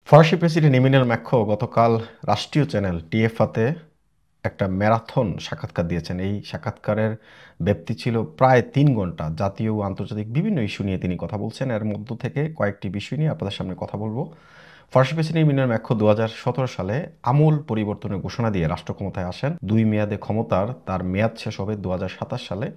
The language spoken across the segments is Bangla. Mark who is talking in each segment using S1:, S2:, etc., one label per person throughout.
S1: ফরাসি প্রেসিডেন্ট ইমানুয়েল ম্যাক্রো গতকাল রাষ্ট্রীয় চ্যানেল টিএফআতে একটা ম্যারাথন সাক্ষাৎকার দিয়েছেন। এই সাক্ষাৎকারের ব্যাপ্তি ছিল প্রায় ৩ ঘন্টা। জাতীয় ও আন্তর্জাতিক বিভিন্ন ইস্যু নিয়ে তিনি কথা বলছেন। এর মধ্য থেকে কয়েকটি বিষয় নিয়ে আপনাদের সামনে কথা বলব। ফরাসি প্রেসিডেন্ট ইমানুয়েল ম্যাক্রো ২০১৭ সালে আমূল পরিবর্তনের ঘোষণা দিয়ে রাষ্ট্র ক্ষমতায় আসেন। ২ মেয়াদে ক্ষমতার তার মেয়াদ শেষ হবে ২০২৭ সালে।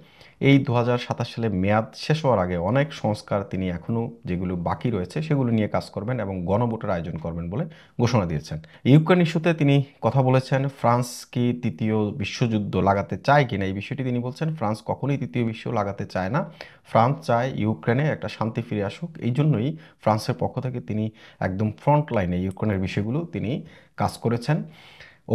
S1: এই ২০২৭ সালে মেয়াদ শেষ হওয়ার আগে অনেক সংস্কার তিনি এখনও যেগুলো বাকি রয়েছে সেগুলো নিয়ে কাজ করবেন এবং গণভোটের আয়োজন করবেন বলে ঘোষণা দিয়েছেন। ইউক্রেন ইস্যুতে তিনি কথা বলেছেন। ফ্রান্স কি তৃতীয় বিশ্বযুদ্ধ লাগাতে চায় কিনা এই বিষয়টি তিনি বলছেন। ফ্রান্স কখনোই তৃতীয় বিশ্ব লাগাতে চায় না। ফ্রান্স চায় ইউক্রেনে একটা শান্তি ফিরে আসুক। এই জন্যই ফ্রান্সের পক্ষ থেকে তিনি একদম ফ্রন্ট লাইনে ইউক্রেনের বিষয়গুলো তিনি কাজ করেছেন।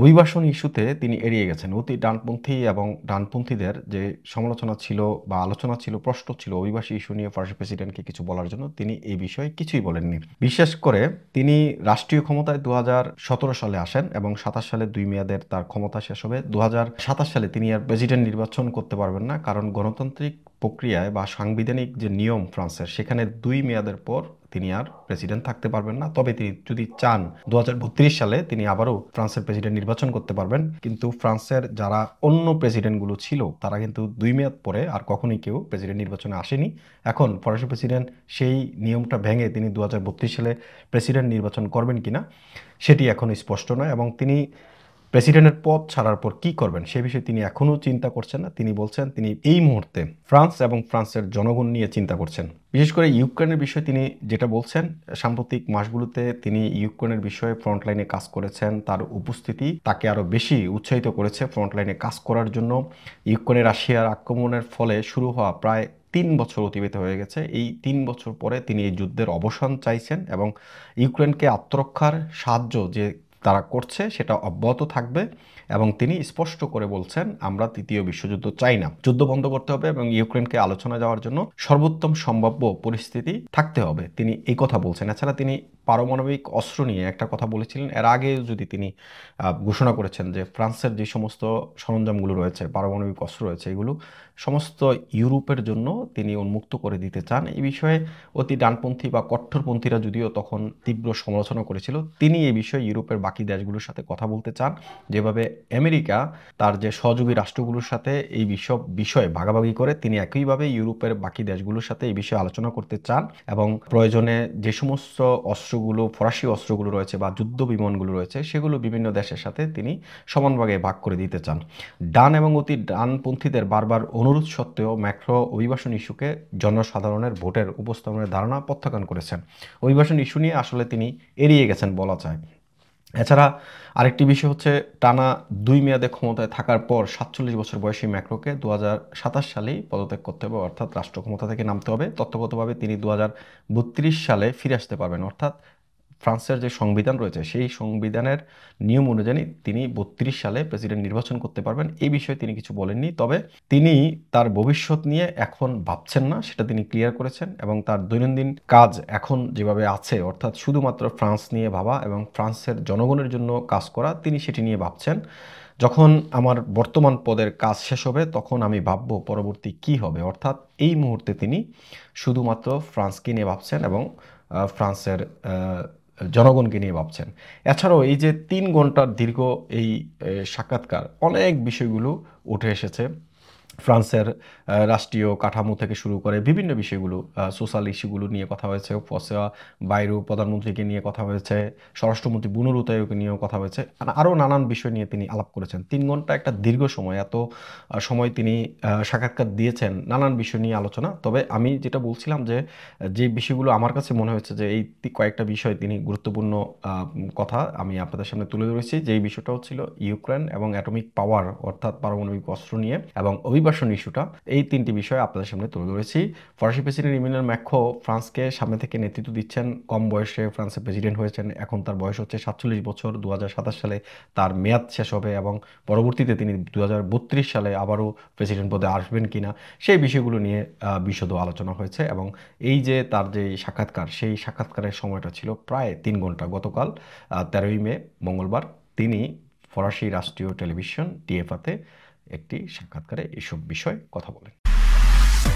S1: অভিবাসন ইস্যুতে তিনি এড়িয়ে গেছেন। অতি ডানপন্থী এবং ডানপন্থীদের যে সমালোচনা ছিল বা আলোচনা ছিল, প্রশ্ন ছিল অভিবাসী ইস্যু নিয়ে ফরাসি প্রেসিডেন্টকে কিছু বলার জন্য, তিনি এই বিষয়ে কিছুই বলেননি। বিশেষ করে তিনি রাষ্ট্রীয় ক্ষমতায় ২০১৭ সালে আসেন এবং ২৭ সালে ২ মেয়াদের তার ক্ষমতা শেষ হবে। ২০২৭ সালে তিনি আর প্রেসিডেন্ট নির্বাচন করতে পারবেন না, কারণ গণতান্ত্রিক প্রক্রিয়ায় বা সাংবিধানিক যে নিয়ম ফ্রান্সের, সেখানে ২ মেয়াদের পর তিনি আর প্রেসিডেন্ট থাকতে পারবেন না। তবে তিনি যদি চান ২০৩২ সালে তিনি আবারও ফ্রান্সের প্রেসিডেন্ট নির্বাচন করতে পারবেন। কিন্তু ফ্রান্সের যারা অন্য প্রেসিডেন্টগুলো ছিল তারা কিন্তু ২ মেয়াদ পরে আর কখনোই কেউ প্রেসিডেন্ট নির্বাচনে আসেনি। এখন ফরাসি প্রেসিডেন্ট সেই নিয়মটা ভেঙে তিনি ২০৩২ সালে প্রেসিডেন্ট নির্বাচন করবেন কিনা সেটি এখনও স্পষ্ট নয়, এবং তিনি প্রেসিডেন্টের পদ ছাড়ার পর কি করবেন সে বিষয়ে তিনি এখনও চিন্তা করছেন না। তিনি বলছেন তিনি এই মুহূর্তে ফ্রান্স এবং ফ্রান্সের জনগণ নিয়ে চিন্তা করছেন। বিশেষ করে ইউক্রেনের বিষয়ে তিনি যেটা বলছেন, সাম্প্রতিক মাসগুলোতে তিনি ইউক্রেনের বিষয়ে ফ্রন্টলাইনে কাজ করেছেন। তার উপস্থিতি তাকে আরও বেশি উৎসাহিত করেছে ফ্রন্টলাইনে কাজ করার জন্য। ইউক্রেনে রাশিয়ার আক্রমণের ফলে শুরু হওয়া প্রায় ৩ বছর অতিবাহিত হয়ে গেছে। এই ৩ বছর পরে তিনি এই যুদ্ধের অবসান চাইছেন এবং ইউক্রেনকে আত্মরক্ষার সাহায্য যে তারা করছে সেটা অব্যাহত থাকবে। এবং তিনি স্পষ্ট করে বলছেন আমরা তৃতীয় বিশ্বযুদ্ধ চাই না, যুদ্ধ বন্ধ করতে হবে এবং ইউক্রেনকে আলোচনা যাওয়ার জন্য সর্বোত্তম সম্ভাব্য পরিস্থিতি থাকতে হবে, তিনি এই কথা বলছেন। এছাড়া তিনি পারমাণবিক অস্ত্র নিয়ে একটা কথা বলেছিলেন। এর আগে যদি তিনি ঘোষণা করেছেন যে ফ্রান্সের যে সমস্ত সরঞ্জামগুলো রয়েছে, পারমাণবিক অস্ত্র রয়েছে, এগুলো সমস্ত ইউরোপের জন্য তিনি উন্মুক্ত করে দিতে চান। এই বিষয়ে অতি ডানপন্থী বা কট্টরপন্থীরা যদিও তখন তীব্র সমালোচনা করেছিল, তিনি এই বিষয়ে ইউরোপের বাকি দেশগুলোর সাথে কথা বলতে চান। যেভাবে আমেরিকা তার যে সহযোগী রাষ্ট্রগুলোর সাথে এই বিষয়ে ভাগাভাগি করে, তিনি একইভাবে ইউরোপের বাকি দেশগুলোর সাথে এই বিষয়ে আলোচনা করতে চান এবং প্রয়োজনে যে সমস্ত অস্ত্রগুলো, ফরাসি অস্ত্রগুলো রয়েছে বা যুদ্ধ বিমানগুলো রয়েছে, সেগুলো বিভিন্ন দেশের সাথে তিনি সমানভাগে ভাগ করে দিতে চান। ডান এবং অতি ডানপন্থীদের বারবার অনুরোধ সত্ত্বেও ম্যাক্রো অভিবাসন ইস্যুকে জনসাধারণের ভোটের উপস্থাপনের ধারণা প্রত্যাখ্যান করেছেন। অভিবাসন ইস্যু নিয়ে আসলে তিনি এড়িয়ে গেছেন বলা যায়। এছাড়া আরেকটি বিষয় হচ্ছে, টানা ২ মেয়াদে ক্ষমতায় থাকার পর ৪৭ বছর বয়সী ম্যাক্রোকে ২০২৭ সালেই পদত্যাগ করতে হবে, অর্থাৎ রাষ্ট্র ক্ষমতা থেকে নামতে হবে। তথ্যগতভাবে তিনি ২০৩২ সালে ফিরে আসতে পারবেন, অর্থাৎ ফ্রান্সের যে সংবিধান রয়েছে সেই সংবিধানের নিয়ম অনুযায়ী তিনি ৩২ সালে প্রেসিডেন্ট নির্বাচন করতে পারবেন। এই বিষয়ে তিনি কিছু বলেননি, তবে তিনি তার ভবিষ্যৎ নিয়ে এখন ভাবছেন না সেটা তিনি ক্লিয়ার করেছেন। এবং তার দৈনন্দিন কাজ এখন যেভাবে আছে, অর্থাৎ শুধুমাত্র ফ্রান্স নিয়ে ভাবা এবং ফ্রান্সের জনগণের জন্য কাজ করা, তিনি সেটি নিয়ে ভাবছেন। যখন আমার বর্তমান পদের কাজ শেষ হবে তখন আমি ভাববো পরবর্তী কি হবে, অর্থাৎ এই মুহূর্তে তিনি শুধুমাত্র ফ্রান্সকে নিয়ে ভাবছেন এবং ফ্রান্সের জনগণকে নিয়ে ভাবছেন। এছাড়াও এই যে ৩ ঘন্টার দীর্ঘ এই সাক্ষাৎকার, অনেক বিষয়গুলো উঠে এসেছে। ফ্রান্সের রাষ্ট্রীয় কাঠামো থেকে শুরু করে বিভিন্ন বিষয়গুলো, সোশ্যাল ইস্যুগুলো নিয়ে কথা হয়েছে। ফসা বাইরু প্রধানমন্ত্রীকে নিয়ে কথা হয়েছে, স্বরাষ্ট্রমন্ত্রী বুনুর উতায়োকে নিয়েও কথা হয়েছে, আরও নানান বিষয় নিয়ে তিনি আলাপ করেছেন। ৩ ঘন্টা একটা দীর্ঘ সময়, এত সময় তিনি সাক্ষাৎকার দিয়েছেন, নানান বিষয় নিয়ে আলোচনা। তবে আমি যেটা বলছিলাম যে বিষয়গুলো আমার কাছে মনে হয়েছে যে এই কয়েকটা বিষয় তিনি গুরুত্বপূর্ণ কথা আমি আপনাদের সামনে তুলে ধরেছি। যেই বিষয়টা হচ্ছিল ইউক্রেন এবং অ্যাটমিক পাওয়ার, অর্থাৎ পারমাণবিক অস্ত্র নিয়ে, এবং অভিবাসন ইস্যুটা, এই 3টি বিষয় আপনাদের সামনে তুলে ধরেছি। ফরাসি প্রেসিডেন্ট ইমানুয়েল ম্যাক্রো ফ্রান্সকে সামনে থেকে নেতৃত্ব দিচ্ছেন। কম বয়সে ফ্রান্সের প্রেসিডেন্ট হয়েছেন, এখন তার বয়স হচ্ছে ৪৭ বছর। ২০২৭ সালে তার মেয়াদ শেষ হবে এবং পরবর্তীতে তিনি ২০৩২ সালে আবারও প্রেসিডেন্ট পদে আসবেন কিনা সেই বিষয়গুলো নিয়ে বিশদ আলোচনা হয়েছে। এবং এই যে তার যে সাক্ষাৎকার, সেই সাক্ষাৎকারের সময়টা ছিল প্রায় ৩ ঘন্টা। গতকাল 13ই মে মঙ্গলবার তিনি ফরাসি রাষ্ট্রীয় টেলিভিশন টিএফআতে একটি সাক্ষাৎকারে এসব বিষয় কথা বলেন।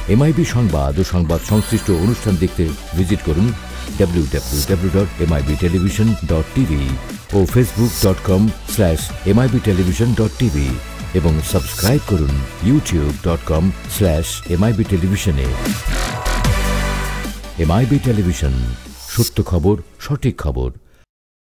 S2: এমআইবি সংবাদ ও সংবাদ সংশ্লিষ্ট অনুষ্ঠান দেখতে ভিজিট করুন www.mibtelevision.tv ও facebook.com/mibtelevision.tv এবং সাবস্ক্রাইব করুন youtube.com/mibtelevision এ। এমআইবি টেলিভিশন, সত্য খবর, সঠিক খবর।